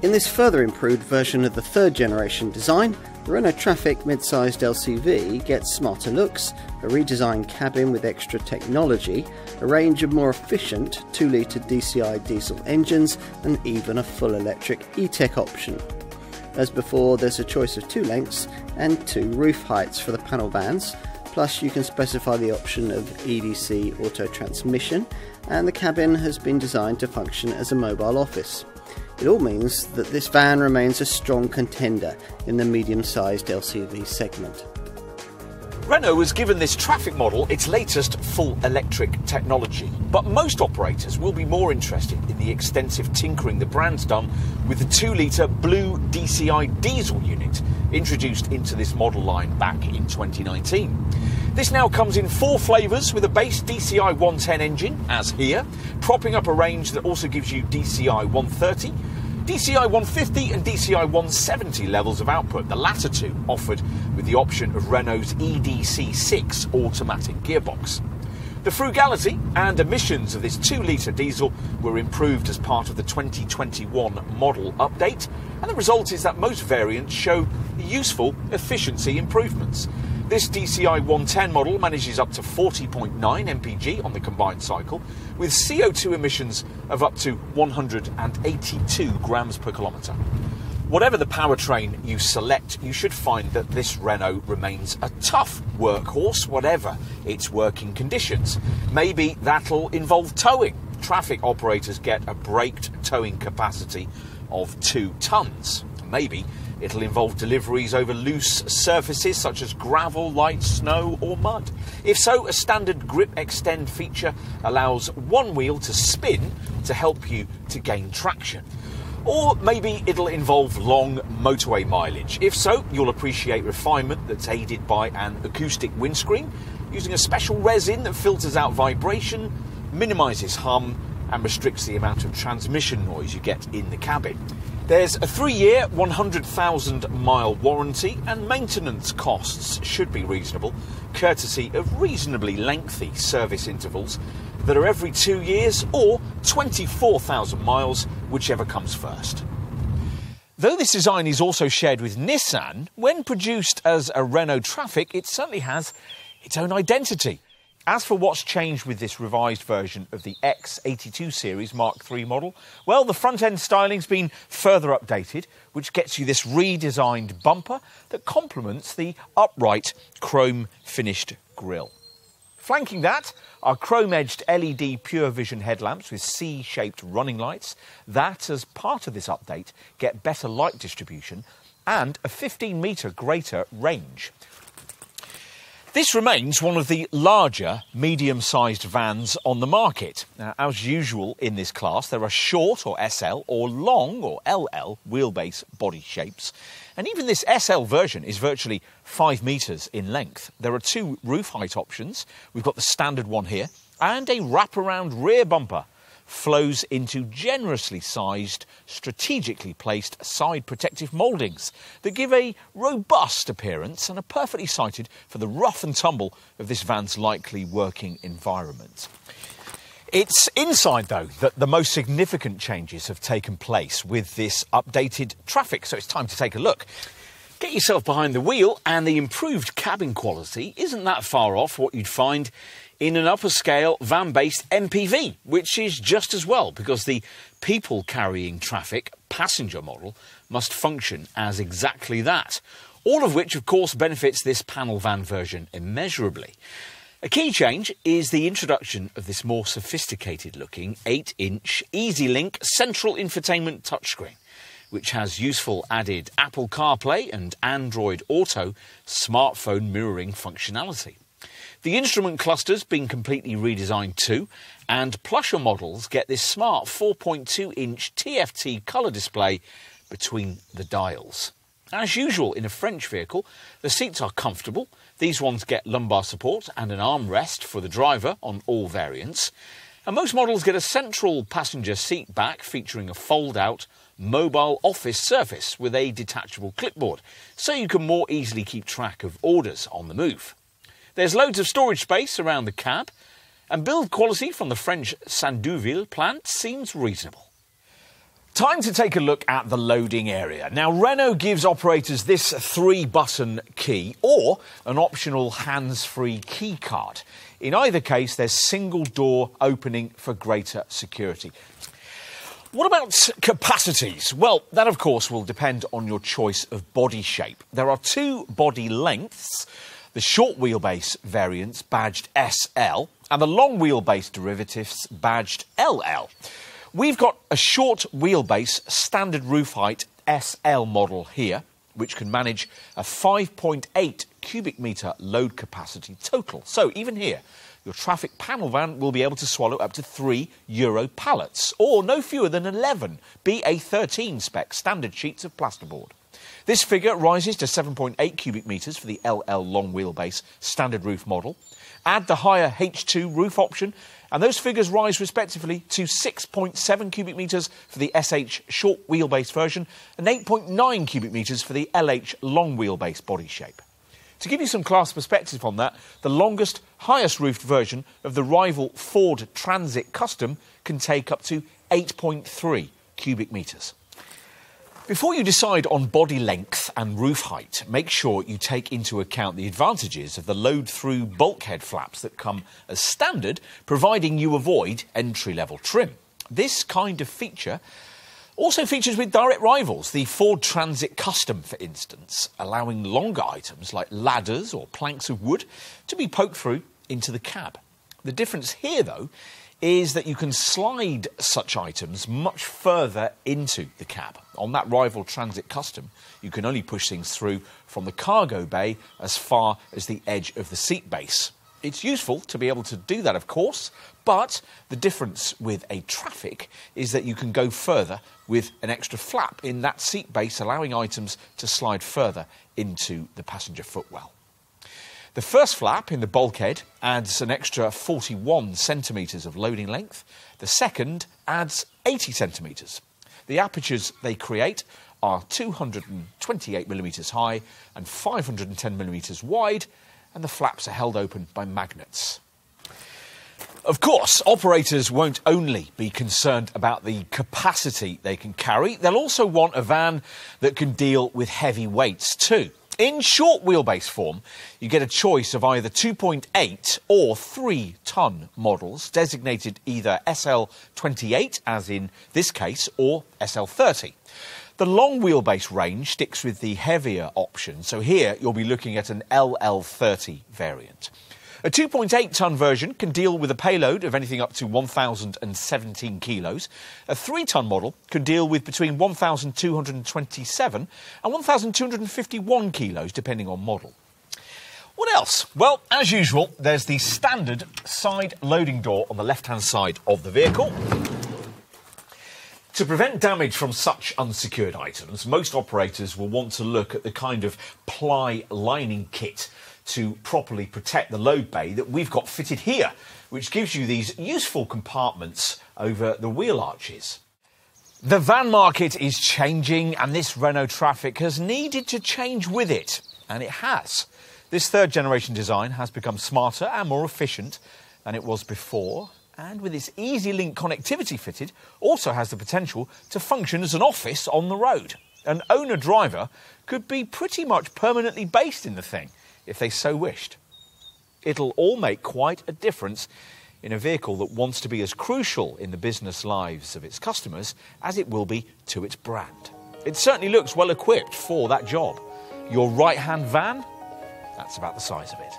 In this further improved version of the third generation design, the Renault Trafic mid-sized LCV gets smarter looks, a redesigned cabin with extra technology, a range of more efficient 2-litre DCI diesel engines, and even a full electric E-Tech option. As before, there's a choice of 2 lengths and 2 roof heights for the panel vans, plus you can specify the option of EDC auto transmission, and the cabin has been designed to function as a mobile office. It all means that this van remains a strong contender in the medium-sized LCV segment. Renault has given this Trafic model its latest full electric technology, but most operators will be more interested in the extensive tinkering the brand's done with the 2-litre blue DCI diesel unit introduced into this model line back in 2019. This now comes in 4 flavours with a base DCI 110 engine, as here, propping up a range that also gives you DCI 130, DCI 150 and DCI 170 levels of output, the latter 2 offered with the option of Renault's EDC6 automatic gearbox. The frugality and emissions of this 2-litre diesel were improved as part of the 2021 model update, and the result is that most variants show useful efficiency improvements. This DCI 110 model manages up to 40.9 mpg on the combined cycle, with CO2 emissions of up to 182 grams per kilometre. Whatever the powertrain you select, you should find that this Renault remains a tough workhorse, whatever its working conditions. Maybe that'll involve towing. Trafic operators get a braked towing capacity of 2 tonnes. Maybe it'll involve deliveries over loose surfaces such as gravel, light snow or mud. If so, a standard grip extend feature allows one wheel to spin to help you to gain traction. Or maybe it'll involve long motorway mileage. If so, you'll appreciate refinement that's aided by an acoustic windscreen, using a special resin that filters out vibration, minimises hum and restricts the amount of transmission noise you get in the cabin. There's a 3-year, 100,000 mile warranty, and maintenance costs should be reasonable, courtesy of reasonably lengthy service intervals that are every 2 years or 24,000 miles, whichever comes first. Though this design is also shared with Nissan, when produced as a Renault Trafic, it certainly has its own identity. As for what's changed with this revised version of the X82 series Mark III model, well, the front-end styling's been further updated, which gets you this redesigned bumper that complements the upright chrome-finished grille. Flanking that are chrome-edged LED Pure Vision headlamps with C-shaped running lights that, as part of this update, get better light distribution and a 15-metre greater range. This remains one of the larger medium-sized vans on the market. Now, as usual in this class, there are short or SL or long or LL wheelbase body shapes. And even this SL version is virtually 5 metres in length. There are 2 roof height options. We've got the standard one here, and a wraparound rear bumper flows into generously sized, strategically placed side protective mouldings that give a robust appearance and are perfectly sited for the rough and tumble of this van's likely working environment. It's inside, though, that the most significant changes have taken place with this updated Trafic, so it's time to take a look. Get yourself behind the wheel, and the improved cabin quality isn't that far off what you'd find in an upper-scale van-based MPV, which is just as well, because the people-carrying Trafic passenger model must function as exactly that. All of which, of course, benefits this panel van version immeasurably. A key change is the introduction of this more sophisticated-looking 8-inch EasyLink central infotainment touchscreen, which has useful added Apple CarPlay and Android Auto smartphone mirroring functionality. The instrument cluster's been completely redesigned too, and plusher models get this smart 4.2-inch TFT colour display between the dials. As usual in a French vehicle, the seats are comfortable. These ones get lumbar support and an armrest for the driver on all variants. And most models get a central passenger seat back featuring a fold-out mobile office surface with a detachable clipboard, so you can more easily keep track of orders on the move. There's loads of storage space around the cab, and build quality from the French Sandouville plant seems reasonable. Time to take a look at the loading area. Now, Renault gives operators this 3-button key or an optional hands-free key card. In either case, there's single door opening for greater security. What about capacities? Well, that of course will depend on your choice of body shape. There are 2 body lengths, the short wheelbase variants badged SL and the long wheelbase derivatives badged LL. We've got a short wheelbase standard roof height SL model here, which can manage a 5.8 cubic metre load capacity total. So even here, your Trafic panel van will be able to swallow up to 3 Euro pallets, or no fewer than 11 BA13 spec standard sheets of plasterboard. This figure rises to 7.8 cubic metres for the LL long wheelbase standard roof model. Add the higher H2 roof option, and those figures rise respectively to 6.7 cubic metres for the SH short wheelbase version and 8.9 cubic metres for the LH long wheelbase body shape. To give you some class perspective on that, the longest, highest roofed version of the rival Ford Transit Custom can take up to 8.3 cubic metres. Before you decide on body length and roof height, make sure you take into account the advantages of the load-through bulkhead flaps that come as standard, providing you avoid entry-level trim. This kind of feature also features with direct rivals, the Ford Transit Custom, for instance, allowing longer items like ladders or planks of wood to be poked through into the cab. The difference here, though, is that you can slide such items much further into the cab. On that rival Transit Custom, you can only push things through from the cargo bay as far as the edge of the seat base. It's useful to be able to do that, of course, but the difference with a Trafic is that you can go further with an extra flap in that seat base, allowing items to slide further into the passenger footwell. The first flap in the bulkhead adds an extra 41 centimetres of loading length. The second adds 80 centimetres. The apertures they create are 228mm high and 510mm wide, and the flaps are held open by magnets. Of course, operators won't only be concerned about the capacity they can carry, they'll also want a van that can deal with heavy weights too. In short wheelbase form, you get a choice of either 2.8 or 3-tonne models, designated either SL28, as in this case, or SL30. The long wheelbase range sticks with the heavier option, so here you'll be looking at an LL30 variant. A 2.8-tonne version can deal with a payload of anything up to 1,017 kilos. A 3-tonne model can deal with between 1,227 and 1,251 kilos, depending on model. What else? Well, as usual, there's the standard side loading door on the left-hand side of the vehicle. To prevent damage from such unsecured items, most operators will want to look at the kind of ply lining kit to properly protect the load bay that we've got fitted here, which gives you these useful compartments over the wheel arches. The van market is changing, and this Renault Trafic has needed to change with it, and it has. This third generation design has become smarter and more efficient than it was before, and with its easy link connectivity fitted, also has the potential to function as an office on the road. An owner-driver could be pretty much permanently based in the thing, if they so wished. It'll all make quite a difference in a vehicle that wants to be as crucial in the business lives of its customers as it will be to its brand. It certainly looks well equipped for that job. Your right-hand van, that's about the size of it.